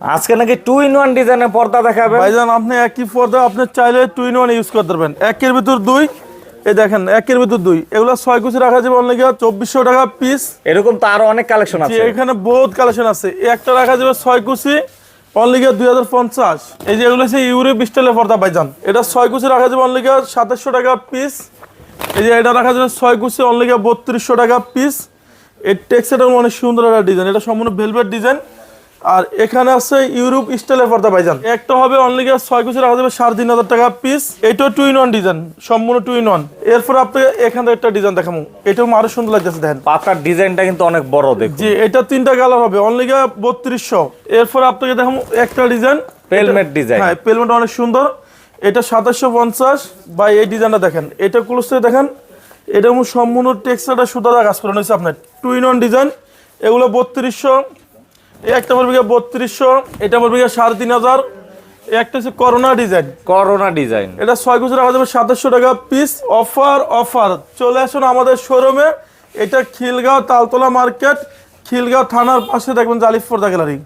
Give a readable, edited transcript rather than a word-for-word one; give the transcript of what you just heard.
আজকে নাকি 2 in 1 ডিজাইনের পর্দা দেখাবেন ভাইজান আপনি একই পর্দা আপনি চাইলে 2 in 1 ইউজ করতে পারবেন। একের ভিতর দুই, এই দেখেন একের ভিতর দুই, এগুলো 6 কুচি রাখা যাবে অনলি 2400 টাকা পিস। এরকম তো আরো অনেক কালেকশন যে আছে। এখানে বহুত কালেকশন আছে। একটা রাখা যাবে 6 কুচি অনলি 2050। এই যে এগুলো হচ্ছে ইউরোপ স্টাইলের পর্দা ভাইজান, এটা 6 কুচি রাখা যাবে অনলি 2700 টাকা পিস। এই যে এটা রাখা যাবে 6 কুচি অনলি 3200 টাকা পিস। এই টেক্সচারটা অনেক সুন্দর একটা ডিজাইন, এটা সম্পূর্ণ ভেলভেট ডিজাইন। আর এখানে আছে ইউরোপ স্টাইলের পর্দা ভাইজান, একটা হবে অনলি 6 কুচি রাখা যাবে 3500 টাকা পিস। এটা 2 in 1 ডিজাইন, সম্পূর্ণ 2 in 1। এরপর আপনাকে এখানে একটা ডিজাইন দেখাবো, এটাও আরো সুন্দর লাগতেছে দেখেন। পাতার ডিজাইনটা কিন্তু অনেক বড় দেখুন। জি এটা তিনটা কালার হবে অনলি 3200। এরপর আপনাকে দেখাবো একটা ডিজাইন, পেলমেট ডিজাইন। হ্যাঁ পেলমেন্ট অনেক সুন্দর, এটা 2750। বা এই ডিজাইনটা দেখেন, এটা ক্লোজ থেকে দেখেন, এটা সম্পূর্ণ টেক্সচারটা সুতাটা কাজ করানো হয়েছে আপনার 2 in 1 ডিজাইন। এগুলো 3200। একটা পড়বে 3200, এটা পড়বে 3500। একটা হচ্ছে করোনা ডিজাইন, করোনা ডিজাইন। এটা 6 কুচি রাখা যাবে 2700 টাকা পিস। অফার চলে আসুন আমাদের শোরুমে। এটা খিলগাঁও তালতলা মার্কেট, খিলগাঁও থানার পাশে দেখবেন জালিফ পর্দা গ্যালারি।